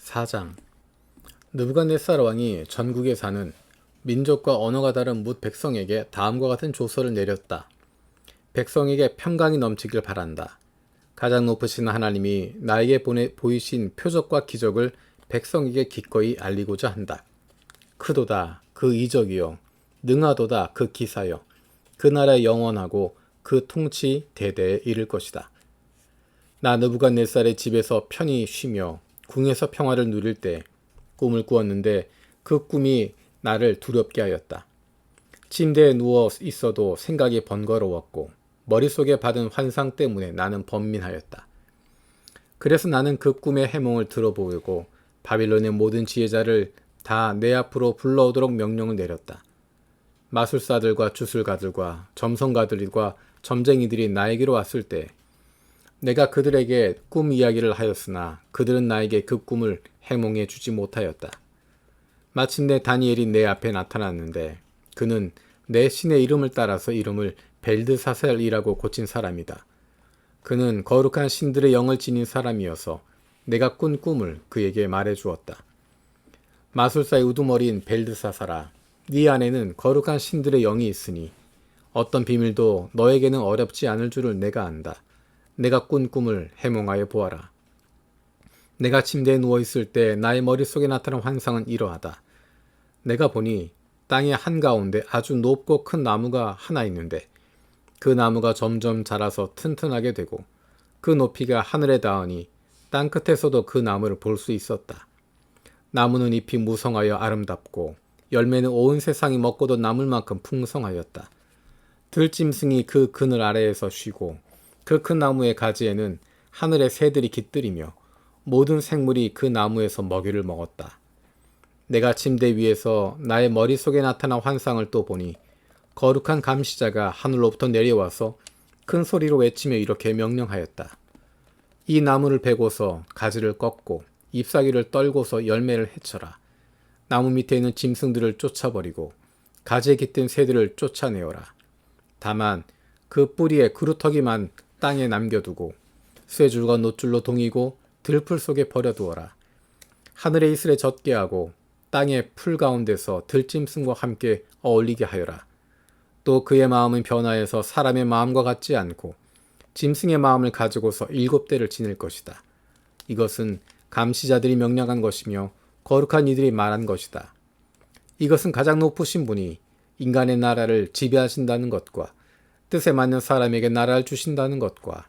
4장. 느부갓네살 왕이 전국에 사는 민족과 언어가 다른 뭇 백성에게 다음과 같은 조서를 내렸다. 백성에게 평강이 넘치길 바란다. 가장 높으신 하나님이 나에게 보이신 표적과 기적을 백성에게 기꺼이 알리고자 한다. 크도다 그 이적이요, 능하도다 그 기사요, 그 나라 영원하고 그 통치 대대에 이를 것이다. 나 느부갓네살의 집에서 편히 쉬며 궁에서 평화를 누릴 때 꿈을 꾸었는데 그 꿈이 나를 두렵게 하였다. 침대에 누워 있어도 생각이 번거로웠고 머릿속에 받은 환상 때문에 나는 번민하였다. 그래서 나는 그 꿈의 해몽을 들어보고 바빌론의 모든 지혜자를 다 내 앞으로 불러오도록 명령을 내렸다. 마술사들과 주술가들과 점성가들과 점쟁이들이 나에게로 왔을 때 내가 그들에게 꿈 이야기를 하였으나 그들은 나에게 그 꿈을 해몽해 주지 못하였다. 마침내 다니엘이 내 앞에 나타났는데 그는 내 신의 이름을 따라서 이름을 벨드사살이라고 고친 사람이다. 그는 거룩한 신들의 영을 지닌 사람이어서 내가 꾼 꿈을 그에게 말해 주었다. 마술사의 우두머리인 벨드사살아, 네 안에는 거룩한 신들의 영이 있으니 어떤 비밀도 너에게는 어렵지 않을 줄을 내가 안다. 내가 꾼 꿈을 해몽하여 보아라. 내가 침대에 누워있을 때 나의 머릿속에 나타난 환상은 이러하다. 내가 보니 땅의 한가운데 아주 높고 큰 나무가 하나 있는데 그 나무가 점점 자라서 튼튼하게 되고 그 높이가 하늘에 닿으니 땅 끝에서도 그 나무를 볼 수 있었다. 나무는 잎이 무성하여 아름답고 열매는 온 세상이 먹고도 남을 만큼 풍성하였다. 들짐승이 그 그늘 아래에서 쉬고 그 큰 나무의 가지에는 하늘의 새들이 깃들이며 모든 생물이 그 나무에서 먹이를 먹었다. 내가 침대 위에서 나의 머릿속에 나타난 환상을 또 보니 거룩한 감시자가 하늘로부터 내려와서 큰 소리로 외치며 이렇게 명령하였다. 이 나무를 베고서 가지를 꺾고 잎사귀를 떨고서 열매를 해쳐라. 나무 밑에 있는 짐승들을 쫓아버리고 가지에 깃든 새들을 쫓아내어라. 다만 그 뿌리에 그루터기만 땅에 남겨두고 쇠줄과 노줄로 동이고 들풀 속에 버려두어라. 하늘의 이슬에 젖게 하고 땅의 풀 가운데서 들짐승과 함께 어울리게 하여라. 또 그의 마음은 변화해서 사람의 마음과 같지 않고 짐승의 마음을 가지고서 7대를 지닐 것이다. 이것은 감시자들이 명령한 것이며 거룩한 이들이 말한 것이다. 이것은 가장 높으신 분이 인간의 나라를 지배하신다는 것과 뜻에 맞는 사람에게 나라를 주신다는 것과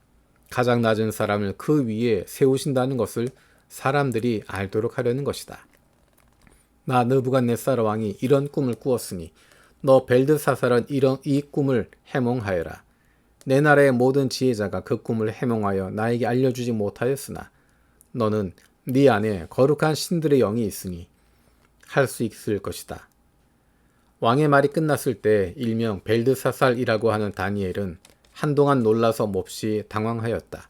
가장 낮은 사람을 그 위에 세우신다는 것을 사람들이 알도록 하려는 것이다. 나 느부갓네살 왕이 이런 꿈을 꾸었으니 너 벨드사살은 이 꿈을 해몽하여라. 내 나라의 모든 지혜자가 그 꿈을 해몽하여 나에게 알려주지 못하였으나 너는 네 안에 거룩한 신들의 영이 있으니 할 수 있을 것이다. 왕의 말이 끝났을 때 일명 벨드사살이라고 하는 다니엘은 한동안 놀라서 몹시 당황하였다.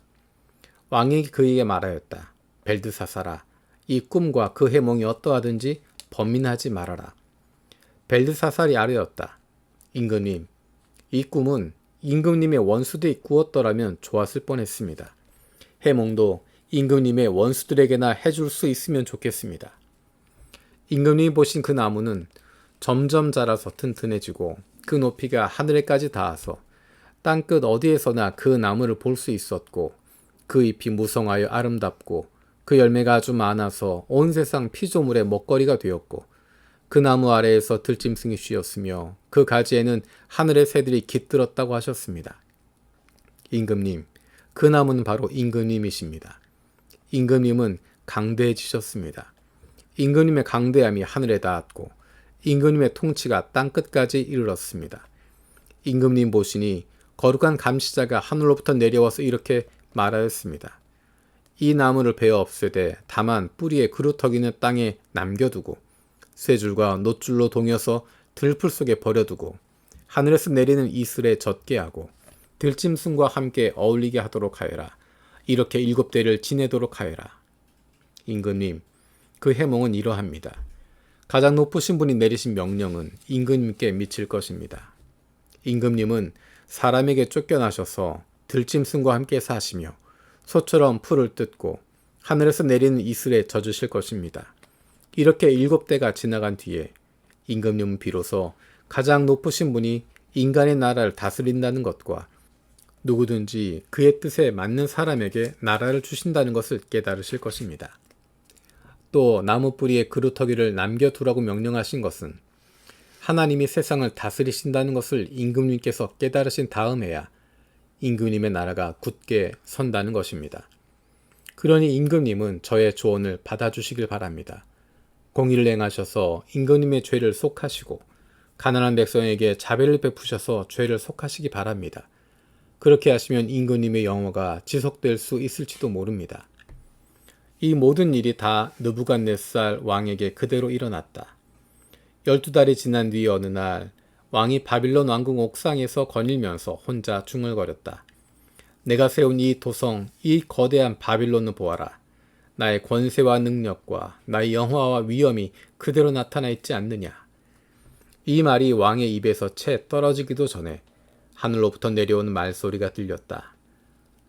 왕이 그에게 말하였다. 벨드사살아, 이 꿈과 그 해몽이 어떠하든지 번민하지 말아라. 벨드사살이 아뢰었다. 임금님, 이 꿈은 임금님의 원수들이 꾸었더라면 좋았을 뻔했습니다. 해몽도 임금님의 원수들에게나 해줄 수 있으면 좋겠습니다. 임금님이 보신 그 나무는 점점 자라서 튼튼해지고 그 높이가 하늘에까지 닿아서 땅끝 어디에서나 그 나무를 볼 수 있었고 그 잎이 무성하여 아름답고 그 열매가 아주 많아서 온 세상 피조물의 먹거리가 되었고 그 나무 아래에서 들짐승이 쉬었으며 그 가지에는 하늘의 새들이 깃들었다고 하셨습니다. 임금님, 그 나무는 바로 임금님이십니다. 임금님은 강대해지셨습니다. 임금님의 강대함이 하늘에 닿았고 임금님의 통치가 땅끝까지 이르렀습니다. 임금님 보시니 거룩한 감시자가 하늘로부터 내려와서 이렇게 말하였습니다. 이 나무를 베어 없애되 다만 뿌리에 그루터기는 땅에 남겨두고 쇠줄과 노줄로 동여서 들풀 속에 버려두고 하늘에서 내리는 이슬에 젖게 하고 들짐승과 함께 어울리게 하도록 하여라. 이렇게 7대를 지내도록 하여라. 임금님, 그 해몽은 이러합니다. 가장 높으신 분이 내리신 명령은 임금님께 미칠 것입니다. 임금님은 사람에게 쫓겨나셔서 들짐승과 함께 사시며 소처럼 풀을 뜯고 하늘에서 내리는 이슬에 젖으실 것입니다. 이렇게 7대가 지나간 뒤에 임금님은 비로소 가장 높으신 분이 인간의 나라를 다스린다는 것과 누구든지 그의 뜻에 맞는 사람에게 나라를 주신다는 것을 깨달으실 것입니다. 또 나무 뿌리에 그루터기를 남겨두라고 명령하신 것은 하나님이 세상을 다스리신다는 것을 임금님께서 깨달으신 다음에야 임금님의 나라가 굳게 선다는 것입니다. 그러니 임금님은 저의 조언을 받아주시길 바랍니다. 공의를 행하셔서 임금님의 죄를 속하시고 가난한 백성에게 자비를 베푸셔서 죄를 속하시기 바랍니다. 그렇게 하시면 임금님의 영화가 지속될 수 있을지도 모릅니다. 이 모든 일이 다 느부갓네살 왕에게 그대로 일어났다. 12달이 지난 뒤 어느 날 왕이 바빌론 왕궁 옥상에서 거닐면서 혼자 중얼거렸다. 내가 세운 이 도성, 이 거대한 바빌론을 보아라. 나의 권세와 능력과 나의 영화와 위엄이 그대로 나타나 있지 않느냐. 이 말이 왕의 입에서 채 떨어지기도 전에 하늘로부터 내려오는 말소리가 들렸다.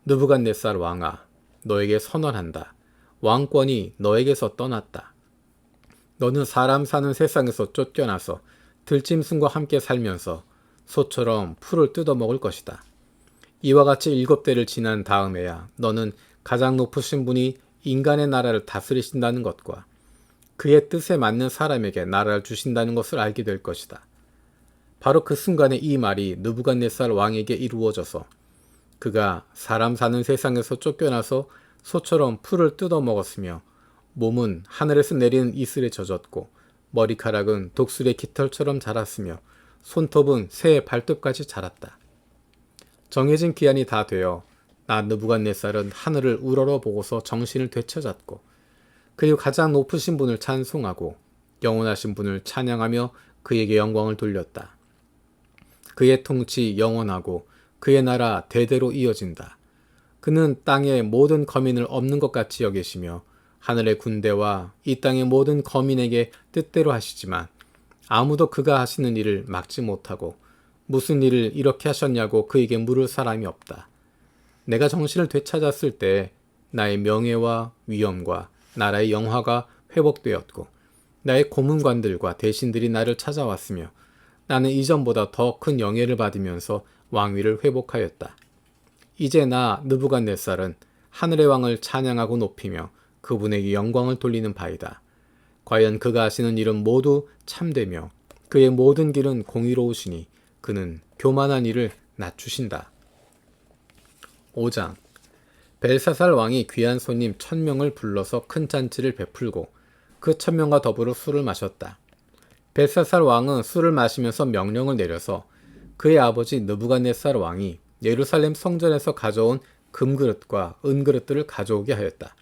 느부갓네살 왕아, 너에게 선언한다. 왕권이 너에게서 떠났다. 너는 사람 사는 세상에서 쫓겨나서 들짐승과 함께 살면서 소처럼 풀을 뜯어먹을 것이다. 이와 같이 7대를 지난 다음에야 너는 가장 높으신 분이 인간의 나라를 다스리신다는 것과 그의 뜻에 맞는 사람에게 나라를 주신다는 것을 알게 될 것이다. 바로 그 순간에 이 말이 느부갓네살 왕에게 이루어져서 그가 사람 사는 세상에서 쫓겨나서 소처럼 풀을 뜯어먹었으며 몸은 하늘에서 내리는 이슬에 젖었고 머리카락은 독수리의 깃털처럼 자랐으며 손톱은 새의 발톱까지 자랐다. 정해진 기한이 다 되어 나 느부갓네살은 하늘을 우러러 보고서 정신을 되찾았고 그리고 가장 높으신 분을 찬송하고 영원하신 분을 찬양하며 그에게 영광을 돌렸다. 그의 통치 영원하고 그의 나라 대대로 이어진다. 그는 땅의 모든 거민을 없는 것 같이 여기시며 하늘의 군대와 이 땅의 모든 거민에게 뜻대로 하시지만 아무도 그가 하시는 일을 막지 못하고 무슨 일을 이렇게 하셨냐고 그에게 물을 사람이 없다. 내가 정신을 되찾았을 때 나의 명예와 위엄과 나라의 영화가 회복되었고 나의 고문관들과 대신들이 나를 찾아왔으며 나는 이전보다 더 큰 영예를 받으면서 왕위를 회복하였다. 이제 나 느부갓네살은 하늘의 왕을 찬양하고 높이며 그분에게 영광을 돌리는 바이다. 과연 그가 하시는 일은 모두 참되며 그의 모든 길은 공의로우시니 그는 교만한 이를 낮추신다. 5장 벨사살 왕이 귀한 손님 1000명을 불러서 큰 잔치를 베풀고 그 1000명과 더불어 술을 마셨다. 벨사살 왕은 술을 마시면서 명령을 내려서 그의 아버지 느부갓네살 왕이 예루살렘 성전에서 가져온 금그릇과 은그릇들을 가져오게 하였다.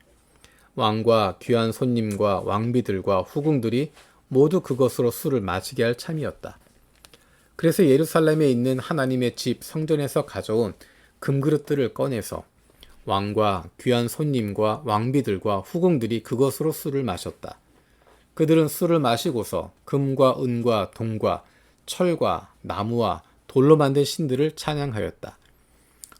왕과 귀한 손님과 왕비들과 후궁들이 모두 그것으로 술을 마시게 할 참이었다. 그래서 예루살렘에 있는 하나님의 집 성전에서 가져온 금그릇들을 꺼내서 왕과 귀한 손님과 왕비들과 후궁들이 그것으로 술을 마셨다. 그들은 술을 마시고서 금과 은과 동과 철과 나무와 돌로 만든 신들을 찬양하였다.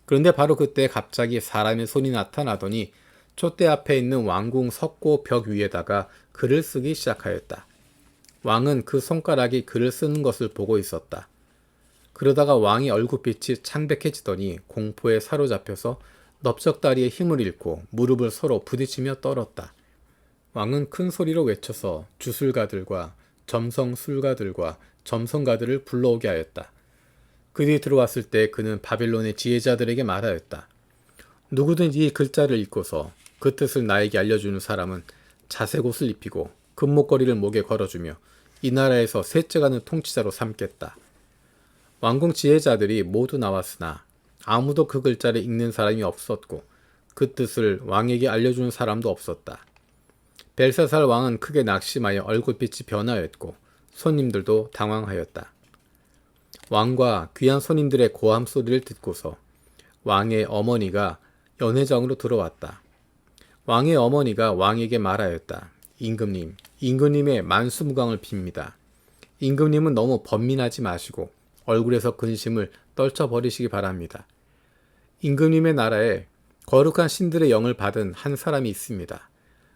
그런데 바로 그때 갑자기 사람의 손이 나타나더니 촛대 앞에 있는 왕궁 석고 벽 위에다가 글을 쓰기 시작하였다. 왕은 그 손가락이 글을 쓰는 것을 보고 있었다. 그러다가 왕의 얼굴빛이 창백해지더니 공포에 사로잡혀서 넓적다리에 힘을 잃고 무릎을 서로 부딪히며 떨었다. 왕은 큰 소리로 외쳐서 주술가들과 점성술가들과 점성가들을 불러오게 하였다. 그들이 들어왔을 때 그는 바빌론의 지혜자들에게 말하였다. 누구든지 이 글자를 읽고서 그 뜻을 나에게 알려주는 사람은 자색 옷을 입히고 금목걸이를 목에 걸어주며 이 나라에서 셋째가는 통치자로 삼겠다. 왕궁 지혜자들이 모두 나왔으나 아무도 그 글자를 읽는 사람이 없었고 그 뜻을 왕에게 알려주는 사람도 없었다. 벨사살 왕은 크게 낙심하여 얼굴빛이 변하였고 손님들도 당황하였다. 왕과 귀한 손님들의 고함 소리를 듣고서 왕의 어머니가 연회장으로 들어왔다. 왕의 어머니가 왕에게 말하였다. 임금님의 만수무강을 빕니다. 임금님은 너무 번민하지 마시고 얼굴에서 근심을 떨쳐버리시기 바랍니다. 임금님의 나라에 거룩한 신들의 영을 받은 한 사람이 있습니다.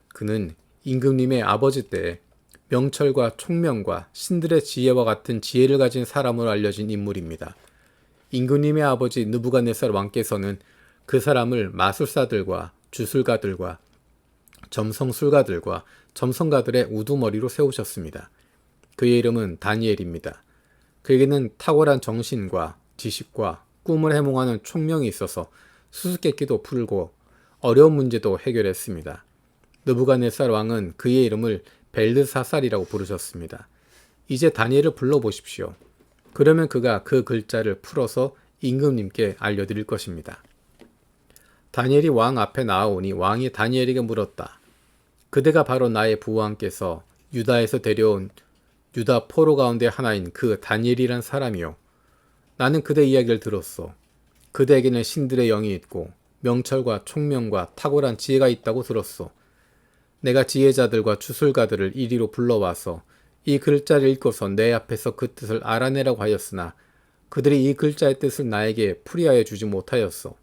그는 임금님의 아버지 때에 명철과 총명과 신들의 지혜와 같은 지혜를 가진 사람으로 알려진 인물입니다. 임금님의 아버지 느부갓네살 왕께서는 그 사람을 마술사들과 주술가들과 점성술가들과 점성가들의 우두머리로 세우셨습니다. 그의 이름은 다니엘입니다. 그에게는 탁월한 정신과 지식과 꿈을 해몽하는 총명이 있어서 수수께끼도 풀고 어려운 문제도 해결했습니다. 느부갓네살 왕은 그의 이름을 벨드사살이라고 부르셨습니다. 이제 다니엘을 불러보십시오. 그러면 그가 그 글자를 풀어서 임금님께 알려드릴 것입니다. 다니엘이 왕 앞에 나아오니 왕이 다니엘에게 물었다. 그대가 바로 나의 부왕께서 유다에서 데려온 유다 포로 가운데 하나인 그 다니엘이란 사람이요. 나는 그대 이야기를 들었소. 그대에게는 신들의 영이 있고 명철과 총명과 탁월한 지혜가 있다고 들었소. 내가 지혜자들과 주술가들을 이리로 불러와서 이 글자를 읽고서 내 앞에서 그 뜻을 알아내라고 하였으나 그들이 이 글자의 뜻을 나에게 풀이하여 주지 못하였소.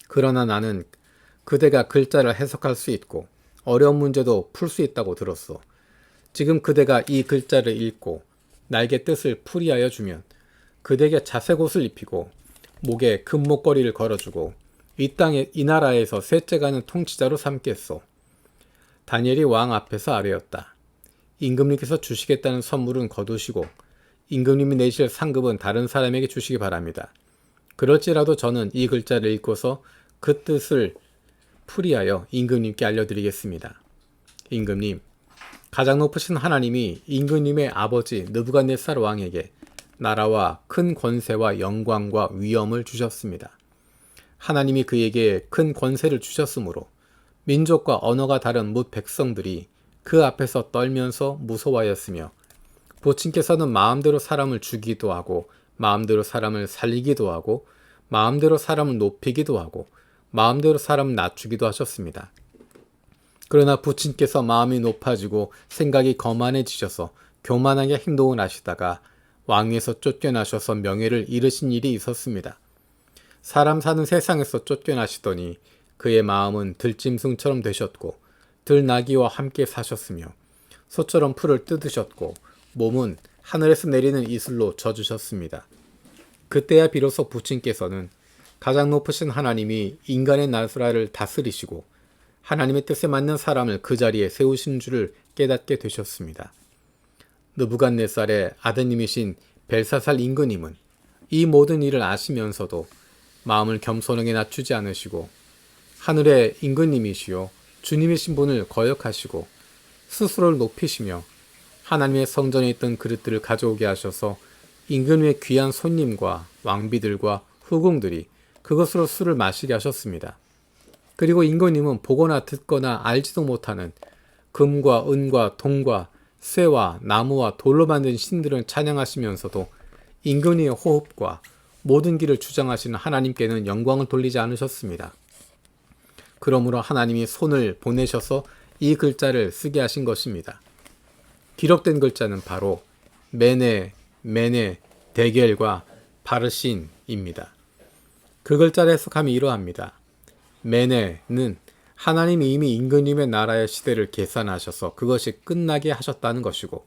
그러나 나는 그대가 글자를 해석할 수 있고 어려운 문제도 풀 수 있다고 들었소. 지금 그대가 이 글자를 읽고 나에게 뜻을 풀이하여 주면 그대에게 자색 옷을 입히고 목에 금목걸이를 걸어주고 이 나라에서 셋째 가는 통치자로 삼겠소. 다니엘이 왕 앞에서 아뢰었다. 임금님께서 주시겠다는 선물은 거두시고 임금님이 내실 상급은 다른 사람에게 주시기 바랍니다. 그럴지라도 저는 이 글자를 읽고서 그 뜻을 풀이하여 임금님께 알려드리겠습니다. 임금님, 가장 높으신 하나님이 임금님의 아버지 느부갓네살 왕에게 나라와 큰 권세와 영광과 위엄을 주셨습니다. 하나님이 그에게 큰 권세를 주셨으므로 민족과 언어가 다른 뭇 백성들이 그 앞에서 떨면서 무서워하였으며 보친께서는 마음대로 사람을 죽이기도 하고 마음대로 사람을 살리기도 하고 마음대로 사람을 높이기도 하고 마음대로 사람을 낮추기도 하셨습니다. 그러나 부친께서 마음이 높아지고 생각이 거만해지셔서 교만하게 행동을 하시다가 왕위에서 쫓겨나셔서 명예를 잃으신 일이 있었습니다. 사람 사는 세상에서 쫓겨나시더니 그의 마음은 들짐승처럼 되셨고 들나귀와 함께 사셨으며 소처럼 풀을 뜯으셨고 몸은 하늘에서 내리는 이슬로 져주셨습니다. 그때야 비로소 부친께서는 가장 높으신 하나님이 인간의 나라를 다스리시고 하나님의 뜻에 맞는 사람을 그 자리에 세우신 줄을 깨닫게 되셨습니다. 느부갓네살의 아드님이신 벨사살 임금님은 이 모든 일을 아시면서도 마음을 겸손하게 낮추지 않으시고 하늘의 임금님이시요 주님이신 분을 거역하시고 스스로를 높이시며 하나님의 성전에 있던 그릇들을 가져오게 하셔서 임금님의 귀한 손님과 왕비들과 후궁들이 그것으로 술을 마시게 하셨습니다. 그리고 임금님은 보거나 듣거나 알지도 못하는 금과 은과 동과 쇠와 나무와 돌로 만든 신들을 찬양하시면서도 임금님의 호흡과 모든 길을 주장하시는 하나님께는 영광을 돌리지 않으셨습니다. 그러므로 하나님이 손을 보내셔서 이 글자를 쓰게 하신 것입니다. 기록된 글자는 바로 메네, 데겔과 바르신입니다. 그 글자를 해석하면 이러합니다. 메네는 하나님이 이미 임금님의 나라의 시대를 계산하셔서 그것이 끝나게 하셨다는 것이고,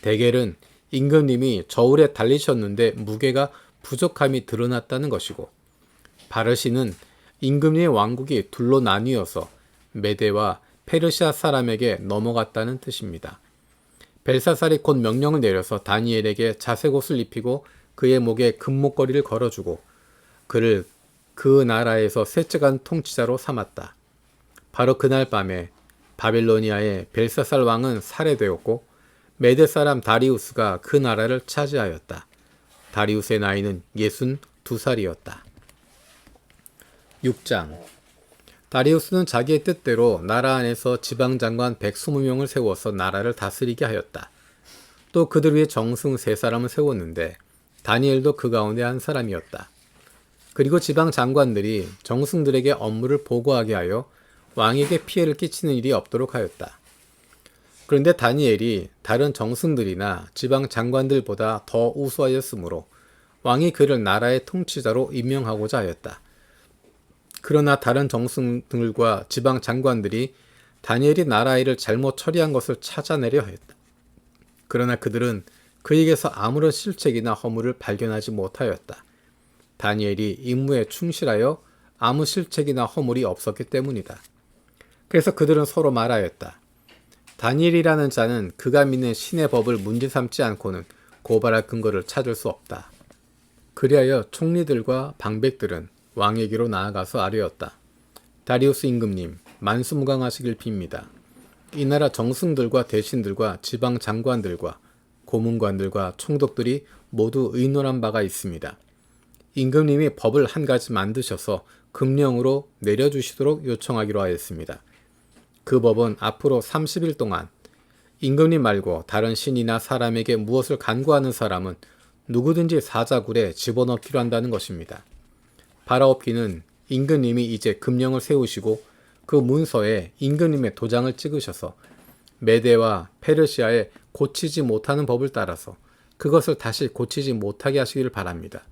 데겔은 임금님이 저울에 달리셨는데 무게가 부족함이 드러났다는 것이고, 바르신은 임금님의 왕국이 둘로 나뉘어서 메대와 페르시아 사람에게 넘어갔다는 뜻입니다. 벨사살이 곧 명령을 내려서 다니엘에게 자색 옷을 입히고 그의 목에 금목걸이를 걸어주고 그를 그 나라에서 셋째간 통치자로 삼았다. 바로 그날 밤에 바빌로니아의 벨사살 왕은 살해되었고 메대 사람 다리우스가 그 나라를 차지하였다. 다리우스의 나이는 62살이었다. 6장. 다리우스는 자기의 뜻대로 나라 안에서 지방장관 120명을 세워서 나라를 다스리게 하였다. 또 그들 위에 정승 3사람을 세웠는데 다니엘도 그 가운데 한 사람이었다. 그리고 지방장관들이 정승들에게 업무를 보고하게 하여 왕에게 피해를 끼치는 일이 없도록 하였다. 그런데 다니엘이 다른 정승들이나 지방장관들보다 더 우수하였으므로 왕이 그를 나라의 통치자로 임명하고자 하였다. 그러나 다른 정승들과 지방 장관들이 다니엘이 나라의 일을 잘못 처리한 것을 찾아내려 했다. 그러나 그들은 그에게서 아무런 실책이나 허물을 발견하지 못하였다. 다니엘이 임무에 충실하여 아무 실책이나 허물이 없었기 때문이다. 그래서 그들은 서로 말하였다. 다니엘이라는 자는 그가 믿는 신의 법을 문제 삼지 않고는 고발할 근거를 찾을 수 없다. 그리하여 총리들과 방백들은 왕에게로 나아가서 아뢰었다. 다리우스 임금님, 만수무강하시길 빕니다. 이 나라 정승들과 대신들과 지방 장관들과 고문관들과 총독들이 모두 의논한 바가 있습니다. 임금님이 법을 한 가지 만드셔서 금령으로 내려주시도록 요청하기로 하였습니다. 그 법은 앞으로 30일 동안 임금님 말고 다른 신이나 사람에게 무엇을 간구하는 사람은 누구든지 사자굴에 집어넣기로 한다는 것입니다. 바라옵기는 임금님이 이제 금령을 세우시고 그 문서에 임금님의 도장을 찍으셔서 메대와 페르시아에 고치지 못하는 법을 따라서 그것을 다시 고치지 못하게 하시기를 바랍니다.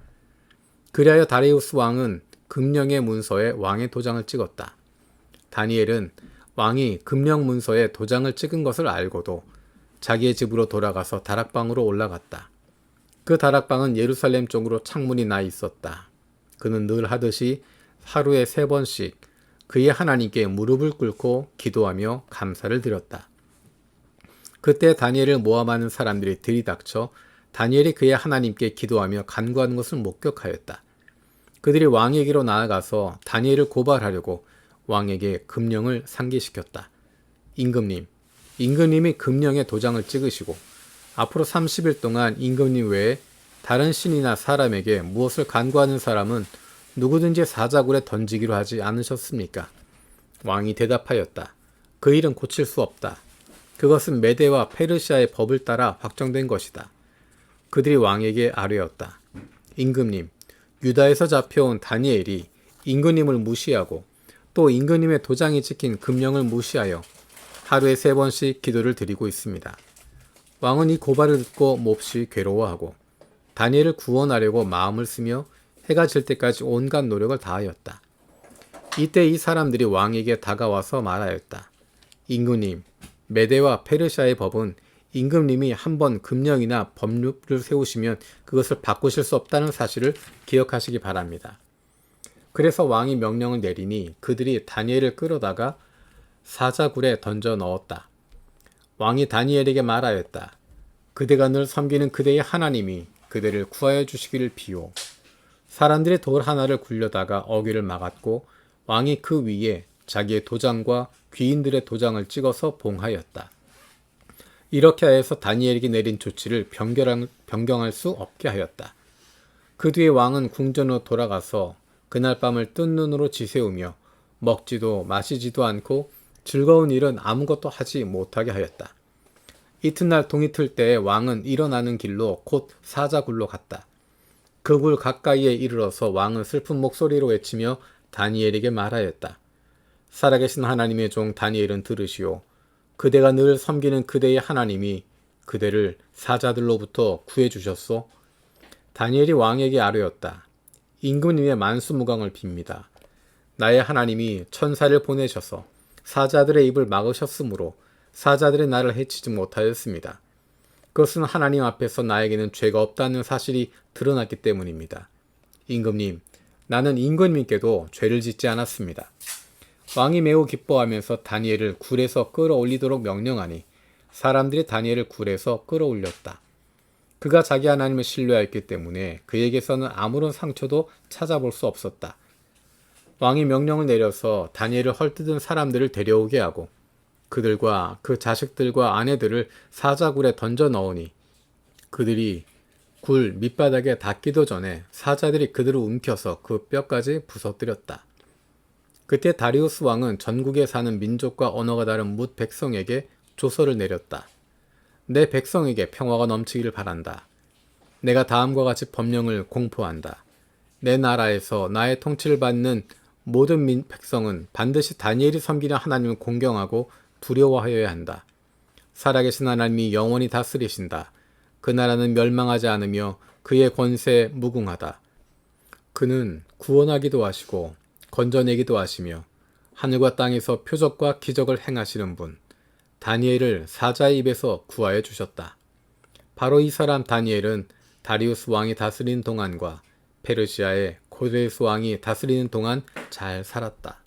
그리하여 다리우스 왕은 금령의 문서에 왕의 도장을 찍었다. 다니엘은 왕이 금령 문서에 도장을 찍은 것을 알고도 자기의 집으로 돌아가서 다락방으로 올라갔다. 그 다락방은 예루살렘 쪽으로 창문이 나 있었다. 그는 늘 하듯이 하루에 3번씩 그의 하나님께 무릎을 꿇고 기도하며 감사를 드렸다. 그때 다니엘을 모함하는 사람들이 들이닥쳐 다니엘이 그의 하나님께 기도하며 간구하는 것을 목격하였다. 그들이 왕에게로 나아가서 다니엘을 고발하려고 왕에게 금령을 상기시켰다. 임금님이 금령의 도장을 찍으시고 앞으로 30일 동안 임금님 외에 다른 신이나 사람에게 무엇을 간구하는 사람은 누구든지 사자굴에 던지기로 하지 않으셨습니까? 왕이 대답하였다. 그 일은 고칠 수 없다. 그것은 메대와 페르시아의 법을 따라 확정된 것이다. 그들이 왕에게 아뢰었다. 임금님, 유다에서 잡혀온 다니엘이 임금님을 무시하고 또 임금님의 도장이 찍힌 금령을 무시하여 하루에 3번씩 기도를 드리고 있습니다. 왕은 이 고발을 듣고 몹시 괴로워하고 다니엘을 구원하려고 마음을 쓰며 해가 질 때까지 온갖 노력을 다하였다. 이때 이 사람들이 왕에게 다가와서 말하였다. 임금님, 메대와 페르시아의 법은 임금님이 한번 금령이나 법률을 세우시면 그것을 바꾸실 수 없다는 사실을 기억하시기 바랍니다. 그래서 왕이 명령을 내리니 그들이 다니엘을 끌어다가 사자굴에 던져 넣었다. 왕이 다니엘에게 말하였다. 그대가 늘 섬기는 그대의 하나님이 그대를 구하여 주시기를 비오. 사람들이 돌 하나를 굴려다가 어귀를 막았고 왕이 그 위에 자기의 도장과 귀인들의 도장을 찍어서 봉하였다. 이렇게 하여서 다니엘에게 내린 조치를 변경할 수 없게 하였다. 그 뒤에 왕은 궁전으로 돌아가서 그날 밤을 뜬 눈으로 지새우며 먹지도 마시지도 않고 즐거운 일은 아무것도 하지 못하게 하였다. 이튿날 동이 틀 때에 왕은 일어나는 길로 곧 사자굴로 갔다. 그 굴 가까이에 이르러서 왕은 슬픈 목소리로 외치며 다니엘에게 말하였다. 살아계신 하나님의 종 다니엘은 들으시오. 그대가 늘 섬기는 그대의 하나님이 그대를 사자들로부터 구해주셨소. 다니엘이 왕에게 아뢰었다. 임금님의 만수무강을 빕니다. 나의 하나님이 천사를 보내셔서 사자들의 입을 막으셨으므로 사자들의 나를 해치지 못하였습니다. 그것은 하나님 앞에서 나에게는 죄가 없다는 사실이 드러났기 때문입니다. 임금님, 나는 임금님께도 죄를 짓지 않았습니다. 왕이 매우 기뻐하면서 다니엘을 굴에서 끌어올리도록 명령하니 사람들이 다니엘을 굴에서 끌어올렸다. 그가 자기 하나님을 신뢰하였기 때문에 그에게서는 아무런 상처도 찾아볼 수 없었다. 왕이 명령을 내려서 다니엘을 헐뜯은 사람들을 데려오게 하고 그들과 그 자식들과 아내들을 사자굴에 던져 넣으니 그들이 굴 밑바닥에 닿기도 전에 사자들이 그들을 움켜서 그 뼈까지 부서뜨렸다. 그때 다리우스 왕은 전국에 사는 민족과 언어가 다른 뭇 백성에게 조서를 내렸다. 내 백성에게 평화가 넘치기를 바란다. 내가 다음과 같이 법령을 공포한다. 내 나라에서 나의 통치를 받는 모든 백성은 반드시 다니엘이 섬기는 하나님을 공경하고 두려워하여야 한다. 살아계신 하나님이 영원히 다스리신다. 그 나라는 멸망하지 않으며 그의 권세에 무궁하다. 그는 구원하기도 하시고 건져내기도 하시며 하늘과 땅에서 표적과 기적을 행하시는 분 다니엘을 사자의 입에서 구하여 주셨다. 바로 이 사람 다니엘은 다리우스 왕이 다스리는 동안과 페르시아의 코르레스 왕이 다스리는 동안 잘 살았다.